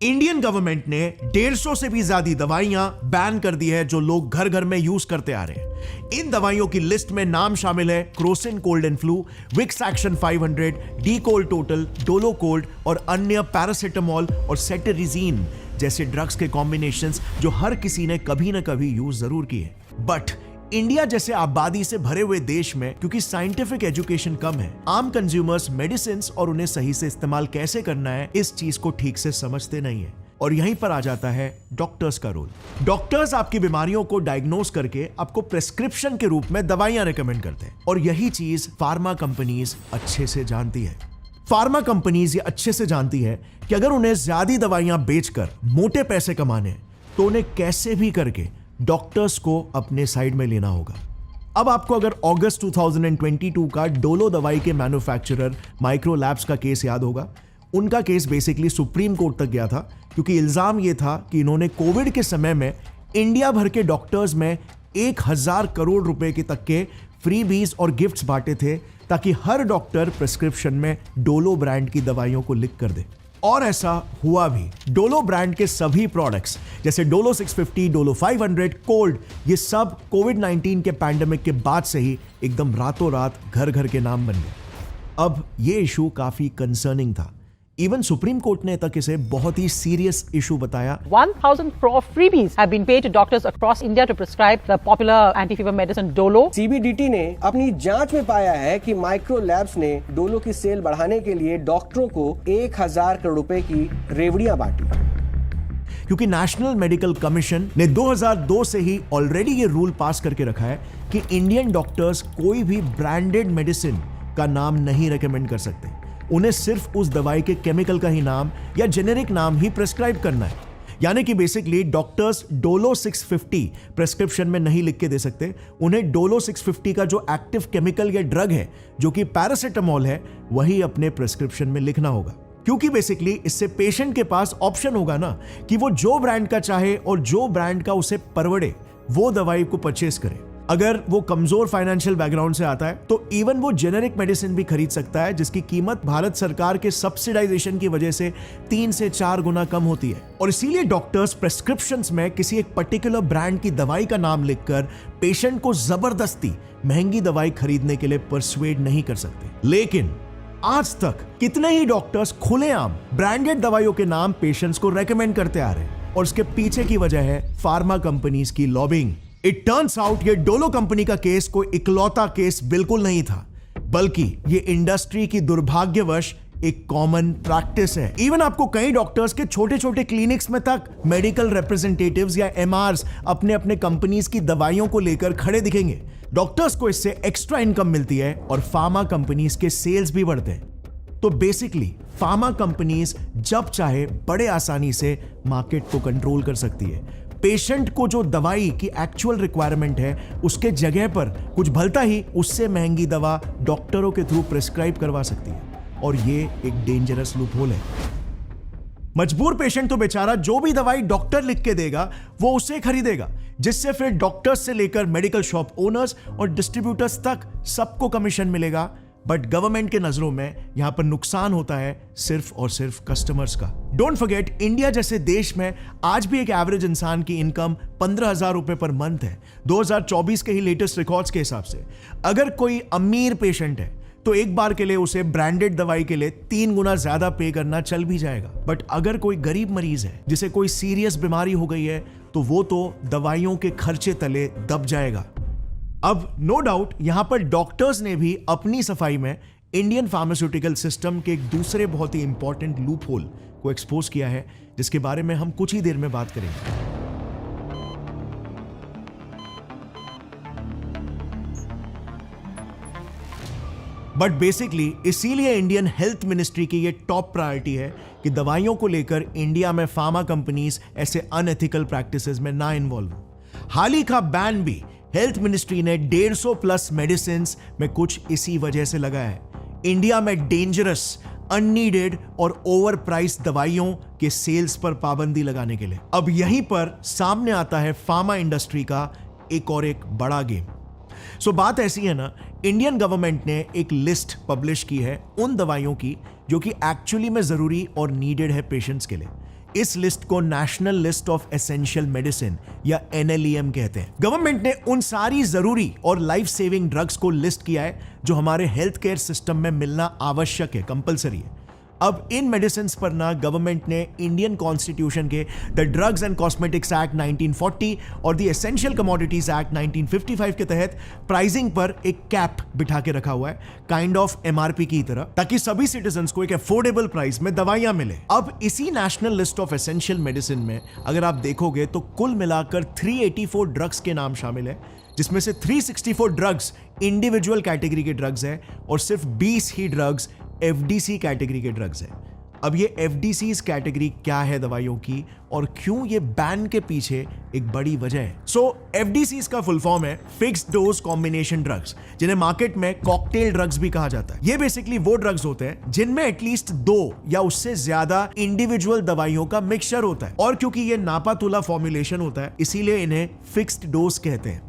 Indian government ने 150 से भी ज्यादा दवाइयां बैन कर दी है जो लोग घर घर में यूज करते आ रहे हैं। इन दवाइयों की लिस्ट में नाम शामिल है Crocin cold and flu, Vicks Action 500, D Cold Total, Dolo cold और अन्य पैरासिटामोल और सेटेरिजीन जैसे ड्रग्स के कॉम्बिनेशंस जो हर किसी ने कभी ना कभी यूज जरूर किए। बट इंडिया जैसे आबादी से भरे हुए देश में क्योंकि साइंटिफिक एजुकेशन कम है, आम कंज्यूमर्स मेडिसिन और उन्हें सही से इस्तेमाल कैसे करना है इस चीज को ठीक से समझते नहीं है। और यहीं पर आ जाता है डॉक्टर्स का रोल। डॉक्टर्स आपकी बीमारियों को डायग्नोज करके आपको प्रेस्क्रिप्शन के रूप में दवाइयां रेकमेंड करते हैं और यही चीज फार्मा कंपनीज अच्छे से जानती है। फार्मा कंपनीज ये अच्छे से जानती है कि अगर उन्हें ज्यादा दवाइयां बेचकर मोटे पैसे कमाने तो उन्हें कैसे भी करके डॉक्टर्स को अपने साइड में लेना होगा। अब आपको अगर अगस्त 2022 का डोलो दवाई के मैन्युफैक्चरर माइक्रो लैब्स का केस याद होगा, उनका केस बेसिकली सुप्रीम कोर्ट तक गया था क्योंकि इल्जाम यह था कि इन्होंने कोविड के समय में इंडिया भर के डॉक्टर्स में 1000 करोड़ रुपए के तक के फ्रीबीज और गिफ्ट्स बांटे थे ताकि हर डॉक्टर प्रिस्क्रिप्शन में डोलो ब्रांड की दवाइयों को लिख कर दे। और ऐसा हुआ भी। डोलो ब्रांड के सभी प्रोडक्ट्स जैसे डोलो 650, डोलो 500, कोल्ड, ये सब कोविड-19 के पैंडेमिक के बाद से ही एकदम रातों रात घर घर के नाम बन गए। अब ये इशू काफी कंसर्निंग था। इवन सुप्रीम कोर्ट ने तक इसे बहुत ही सीरियस इशू बताया। 1,000 crore freebies have been paid to doctors across India to prescribe the popular anti-fever medicine Dolo. CBDT ने अपनी जांच में पाया है कि माइक्रो लैब्स ने डोलो की सेल बढ़ाने के लिए डॉक्टरों को 1000 करोड़ रुपए की रेवड़ियां बांटी। क्योंकि नेशनल मेडिकल कमीशन ने 2002 से ही ऑलरेडी ये रूल पास करके रखा है कि इंडियन डॉक्टर्स कोई भी ब्रांडेड मेडिसिन का नाम नहीं रेकमेंड कर सकते। उन्हें सिर्फ उस दवाई के केमिकल का ही नाम या जेनेरिक नाम ही प्रेस्क्राइब करना है। यानी कि बेसिकली डॉक्टर्स डोलो 650 प्रेस्क्रिप्शन में नहीं लिख के दे सकते। उन्हें डोलो 650 का जो एक्टिव केमिकल या ड्रग है जो कि पैरासिटामोल है वही अपने प्रेस्क्रिप्शन में लिखना होगा। क्योंकि बेसिकली इससे पेशेंट के पास ऑप्शन होगा ना कि वो जो ब्रांड का चाहे और जो ब्रांड का उसे परवड़े वो दवाई को परचेस करे। अगर वो कमजोर फाइनेंशियल बैकग्राउंड से आता है तो इवन वो जेनेरिक मेडिसिन भी खरीद सकता है जिसकी कीमत भारत सरकार के सब्सिडाइजेशन की वजह से 3 से 4 गुना कम होती है। और इसीलिए डॉक्टर्स प्रेस्क्रिप्शंस में किसी एक पर्टिकुलर ब्रांड की दवाई का नाम लिखकर पेशेंट को जबरदस्ती महंगी दवाई खरीदने के लिए परसुएड नहीं कर सकते। लेकिन आज तक कितने ही डॉक्टर्स खुलेआम ब्रांडेड दवाइयों के नाम पेशेंट्स को रेकमेंड करते आ रहे हैं और उसके पीछे की वजह है फार्मा कंपनीज की लॉबिंग। इट टर्न्स आउट ये डोलो कंपनी का केस कोई इकलौता केस बिल्कुल नहीं था, बल्कि ये इंडस्ट्री की दुर्भाग्यवश एक कॉमन प्रैक्टिस है। इवन आपको कई डॉक्टर्स के छोटे छोटे क्लिनिक्स में तक मेडिकल रिप्रेजेंटेटिव्स या एमआरस अपने अपने कंपनीज की दवाइयों को लेकर खड़े दिखेंगे। डॉक्टर्स को इससे एक्स्ट्रा इनकम मिलती है और फार्मा कंपनीज के सेल्स भी बढ़ते हैं। तो बेसिकली फार्मा कंपनीज जब चाहे बड़े आसानी से मार्केट को कंट्रोल कर सकती है। पेशेंट को जो दवाई की एक्चुअल रिक्वायरमेंट है उसके जगह पर कुछ भलता ही उससे महंगी दवा डॉक्टरों के थ्रू प्रिस्क्राइब करवा सकती है और ये एक डेंजरस लूपहोल है। मजबूर पेशेंट तो बेचारा जो भी दवाई डॉक्टर लिख के देगा वो उसे खरीदेगा, जिससे फिर डॉक्टर्स से लेकर मेडिकल शॉप ओनर्स और डिस्ट्रीब्यूटर्स तक सबको कमीशन मिलेगा। बट गवर्नमेंट के नजरों में यहां पर नुकसान होता है सिर्फ और सिर्फ कस्टमर्स का। डोंट फॉरगेट, इंडिया जैसे देश में आज भी एक एवरेज इंसान की इनकम 15,000 रुपए पर मंथ है 2024 के ही लेटेस्ट रिकॉर्ड्स के हिसाब से। अगर कोई अमीर पेशेंट है तो एक बार के लिए उसे ब्रांडेड दवाई के लिए 3 गुना ज्यादा पे करना चल भी जाएगा। बट अगर कोई गरीब मरीज है जिसे कोई सीरियस बीमारी हो गई है तो वो तो दवाइयों के खर्चे तले दब जाएगा। अब नो डाउट यहां पर डॉक्टर्स ने भी अपनी सफाई में इंडियन फार्मास्यूटिकल सिस्टम के एक दूसरे बहुत ही इंपॉर्टेंट लूपहोल को एक्सपोज किया है, जिसके बारे में हम कुछ ही देर में बात करेंगे। बट बेसिकली इसीलिए इंडियन हेल्थ मिनिस्ट्री की ये टॉप प्रायोरिटी है कि दवाइयों को लेकर इंडिया में फार्मा कंपनीज ऐसे अनएथिकल प्रैक्टिसेस में ना इन्वॉल्व हो। हाल ही का बैन भी हेल्थ मिनिस्ट्री ने 150 प्लस मेडिसिन में कुछ इसी वजह से लगाया है। इंडिया में डेंजरस, अननीडेड और ओवर प्राइस दवाइयों के सेल्स पर पाबंदी लगाने के लिए। अब यहीं पर सामने आता है फार्मा इंडस्ट्री का एक बड़ा गेम। सो बात ऐसी है ना, इंडियन गवर्नमेंट ने एक लिस्ट पब्लिश की है उन दवाइयों की जो कि एक्चुअली में जरूरी और नीडेड है पेशेंट्स के लिए। इस लिस्ट को national list of essential medicine या NLEM कहते हैं। गवर्नमेंट ने उन सारी जरूरी और लाइफ सेविंग ड्रग्स को लिस्ट किया है जो हमारे हेल्थ केयर सिस्टम में मिलना आवश्यक है, कंपलसरी है। अब इन मेडिसिन पर ना गवर्नमेंट ने इंडियन कॉन्स्टिट्यूशन के the drugs and cosmetics act 1940 और द एसेंशियल कमोडिटीज एक्ट 1955 के तहत प्राइसिंग पर एक कैप बिठा के रखा हुआ है, काइंड ऑफ MRP की तरह, ताकि सभी सिटीजन्स को एक अफोर्डेबल प्राइस में दवाइयां मिले। अब इसी national list of essential medicine में अगर आप देखोगे तो कुल मिलाकर 384 ड्रग्स के नाम शामिल है, जिसमें से 364 ड्रग्स इंडिविजुअल कैटेगरी के ड्रग्स हैं और सिर्फ 20 ही ड्रग्स FDC कैटेगरी के ड्रग्स हैं। अब ये FDCs कैटेगरी क्या है दवाइयों की और क्यों ये बैन के पीछे एक बड़ी वजह है। FDCs का फुल फॉर्म है फिक्स्ड डोज कॉम्बिनेशन ड्रग्स, जिन्हें मार्केट में कॉकटेल ड्रग्स भी कहा जाता है। ये बेसिकली वो ड्रग्स होते हैं जिनमें एटलीस्ट 2 या उससे ज्यादा इंडिविजुअल दवाइयों का मिक्सचर होता है, और क्योंकि ये नापा तुला फॉर्मुलेशन होता है इसीलिए इन्हें फिक्स्ड डोज कहते हैं।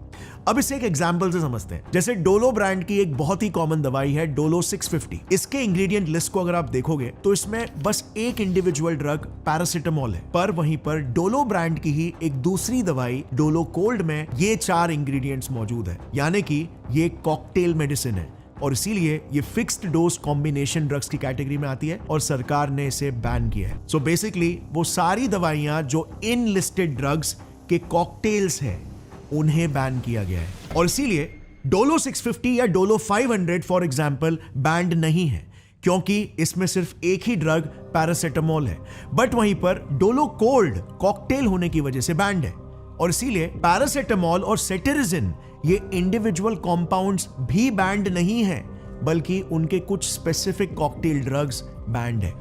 अब इसे एक एग्जांपल से समझते हैं। जैसे डोलो ब्रांड की एक बहुत ही कॉमन दवाई है डोलो 650। इसके इंग्रेडिएंट लिस्ट को अगर आप देखोगे तो इसमें बस एक इंडिविजुअल ड्रग पैरासिटामोल है, पर वहीं पर डोलो ब्रांड की ही एक दूसरी दवाई डोलो कोल्ड में ये 4 इंग्रेडिएंट्स मौजूद है, यानी कि ये कॉकटेल मेडिसिन है और इसीलिए ये फिक्स्ड डोज कॉम्बिनेशन ड्रग्स की कैटेगरी में आती है और सरकार ने इसे बैन किया है। सो बेसिकली वो सारी दवाइयां जो इन लिस्टेड ड्रग्स के कॉकटेल्स हैं उन्हें बैन किया गया है, और इसीलिए डोलो 650 या डोलो 500 फॉर एग्जांपल बैंड नहीं है, क्योंकि इसमें सिर्फ एक ही ड्रग पैरासिटामोल है। बट वहीं पर डोलो कोल्ड कॉकटेल होने की वजह से बैंड है, और इसीलिए पैरासिटामोल और सेटेरिजिन ये इंडिविजुअल कॉम्पाउंड्स भी बैंड नहीं है, बल्कि उनके कुछ स्पेसिफिक कॉकटेल ड्रग्स बैंड है।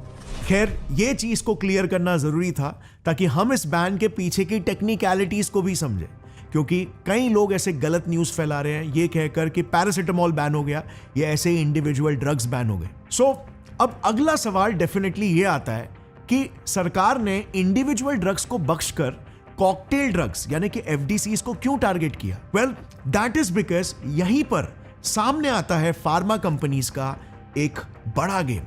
खैर, ये चीज को क्लियर करना जरूरी था ताकि हम इस बैन के पीछे की टेक्निकलिटीज को भी समझें, क्योंकि कई लोग ऐसे गलत न्यूज फैला रहे हैं ये कहकर कि पैरासिटामोल बैन हो गया, ये ऐसे ही इंडिविजुअल ड्रग्स बैन हो गए। अब अगला सवाल डेफिनेटली ये आता है कि सरकार ने इंडिविजुअल ड्रग्स को बख्शकर कॉकटेल ड्रग्स यानी कि FDCs को क्यों टारगेट किया? वेल, दैट इज बिकॉज यहीं पर सामने आता है फार्मा कंपनीज का एक बड़ा गेम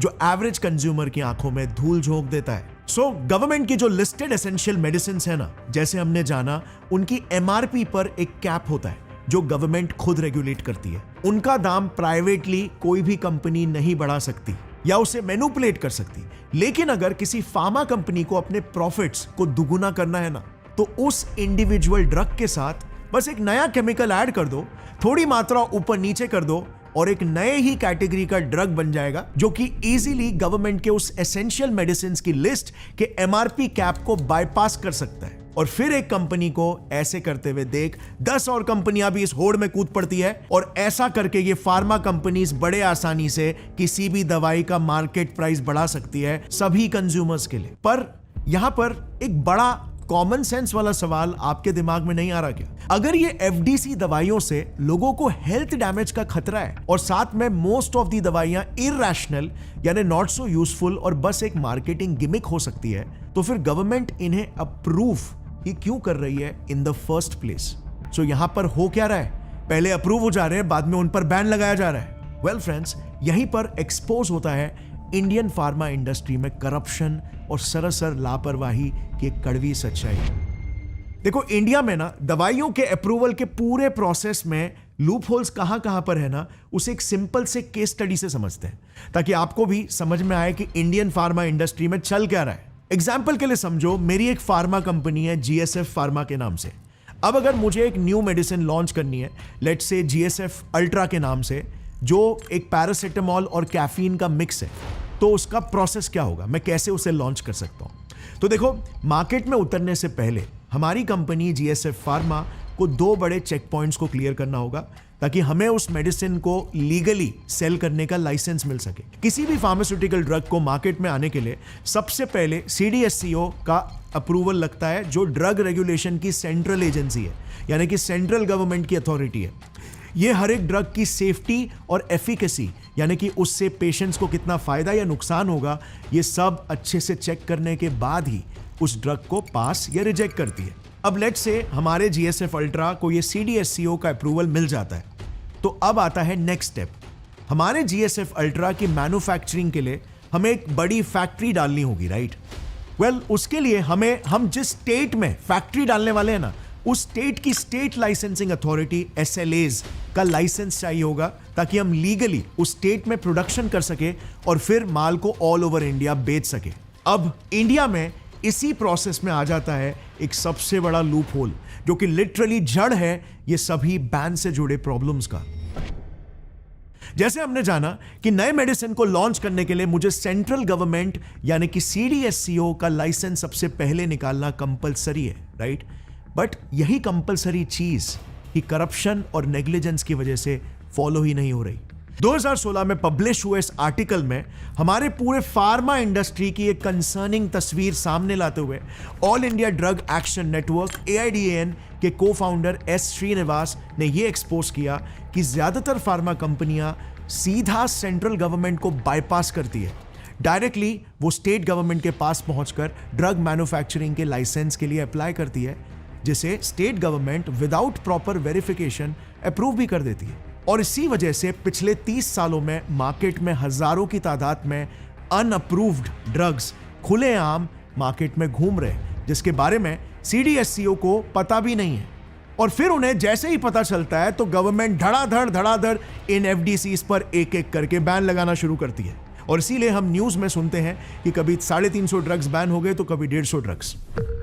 जो एवरेज कंज्यूमर की आंखों में धूल झोंक देता है। गवर्नमेंट की जो लिस्टेड एसेंशियल मेडिसिन है ना, जैसे हमने जाना, उनकी MRP पर एक कैप होता है जो गवर्नमेंट खुद रेगुलेट करती है। उनका दाम प्राइवेटली कोई भी कंपनी नहीं बढ़ा सकती या उसे मैनिपुलेट कर सकती, लेकिन अगर किसी फार्मा कंपनी को अपने प्रॉफिट्स को दुगुना करना है ना, तो उस इंडिविजुअल ड्रग के साथ बस एक नया केमिकल ऐड कर दो, थोड़ी मात्रा ऊपर नीचे कर दो और एक नए ही कैटेगरी का ड्रग बन जाएगा जो कि इजीली गवर्नमेंट के उस एसेंशियल मेडिसिन की लिस्ट के MRP कैप को बाईपास कर सकता है। और फिर एक कंपनी को ऐसे करते हुए देख 10 और कंपनियां भी इस होड़ में कूद पड़ती है, और ऐसा करके ये फार्मा कंपनीज बड़े आसानी से किसी भी दवाई का मार्केट प्राइस बढ़ा सकती है सभी कंज्यूमर्स के लिए। पर यहां पर एक बड़ा कॉमन सेंस वाला सवाल आपके दिमाग में नहीं आ रहा क्या? अगर ये FDC दवाइयों से लोगों को हेल्थ डैमेज का खतरा है और साथ में मोस्ट ऑफ दी दवाइयां इरैशनल यानी नॉट सो यूजफुल और बस एक मार्केटिंग गिमिक हो सकती है, तो फिर गवर्नमेंट इन्हें अप्रूव ही क्यों कर रही है इन द फर्स्ट प्लेस? यहां पर हो क्या रहा है? पहले अप्रूव हो जा रहे हैं, बाद में उन पर बैन लगाया जा रहा है। वेल फ्रेंड्स, यहीं पर एक्सपोज होता है इंडियन फार्मा इंडस्ट्री में करप्शन और सरासर लापरवाही की एक कड़वी सच्चाई। देखो, इंडिया में ना दवाइयों के अप्रूवल के पूरे प्रोसेस में लूप होल्स कहां पर है ना, उसे एक सिंपल से केस स्टडी से समझते हैं ताकि आपको भी समझ में आए कि इंडियन फार्मा इंडस्ट्री में चल क्या रहा है। एग्जाम्पल के लिए समझो, मेरी एक फार्मा कंपनी है GSF फार्मा के नाम से। अब अगर मुझे एक न्यू मेडिसिन लॉन्च करनी है, लेट्स से GSF अल्ट्रा के नाम से, जो एक पैरासिटामोल और कैफीन का मिक्स है, तो उसका प्रोसेस क्या होगा? मैं कैसे उसे लॉन्च कर सकता हूं? तो देखो, मार्केट में उतरने से पहले हमारी कंपनी GSF फार्मा को 2 बड़े चेक पॉइंट्स को क्लियर करना होगा ताकि हमें उस मेडिसिन को लीगली सेल करने का लाइसेंस मिल सके। किसी भी फार्मास्यूटिकल ड्रग को मार्केट में आने के लिए सबसे पहले CDSCO का अप्रूवल लगता है, जो ड्रग रेगुलेशन की सेंट्रल एजेंसी है, यानी कि सेंट्रल गवर्नमेंट की अथॉरिटी है। ये हर एक ड्रग की सेफ्टी और एफिकेसी, यानी कि उससे पेशेंट्स को कितना फायदा या नुकसान होगा, ये सब अच्छे से चेक करने के बाद ही उस ड्रग को पास या रिजेक्ट करती है। अब लेट्स से हमारे GSF अल्ट्रा को ये CDSCO का अप्रूवल मिल जाता है, तो अब आता है नेक्स्ट स्टेप। हमारे GSF अल्ट्रा की मैन्युफैक्चरिंग के लिए हमें एक बड़ी फैक्ट्री डालनी होगी, राइट? उसके लिए हम जिस स्टेट में फैक्ट्री डालने वाले हैं ना, उस स्टेट की स्टेट लाइसेंसिंग अथॉरिटी SLAs का लाइसेंस चाहिए होगा, ताकि हम लीगली उस स्टेट में प्रोडक्शन कर सके और फिर माल को ऑल ओवर इंडिया बेच सके। अब इंडिया में इसी प्रोसेस में आ जाता है एक सबसे बड़ा लूप होल, जो कि लिटरली जड़ है ये सभी बैन से जुड़े प्रॉब्लम्स का। जैसे हमने जाना कि नए मेडिसिन को लॉन्च करने के लिए मुझे सेंट्रल गवर्नमेंट यानी कि CDSCO का लाइसेंस सबसे पहले निकालना कंपलसरी है, राइट? बट यही कंपलसरी चीज ही करप्शन और नेग्लिजेंस की वजह से फॉलो ही नहीं हो रही। 2016 में पब्लिश हुए इस आर्टिकल में हमारे पूरे फार्मा इंडस्ट्री की एक कंसर्निंग तस्वीर सामने लाते हुए all India drug action network AIDAN के को-फाउंडर S श्रीनिवास ने यह एक्सपोज किया कि ज्यादातर फार्मा कंपनियां सीधा सेंट्रल गवर्नमेंट को बाईपास करती है। डायरेक्टली वो स्टेट गवर्नमेंट के पास पहुंचकर ड्रग मैन्युफैक्चरिंग के लाइसेंस के लिए अप्लाई करती है, जिसे state government without proper verification approve भी कर देती है। और इसी वजह से पिछले 30 सालों में मार्केट में हजारों की तादाद में अनअप्रूव्ड ड्रग्स खुलेआम मार्केट में घूम रहे, जिसके बारे में CDSCO को पता भी नहीं है। और फिर उन्हें जैसे ही पता चलता है तो गवर्नमेंट धड़ाधड़ इन FDCs पर एक एक करके बैन लगाना शुरू करती है। और इसीलिए हम न्यूज में सुनते हैं कि कभी 350 ड्रग्स बैन हो गए तो कभी 150 ड्रग्स।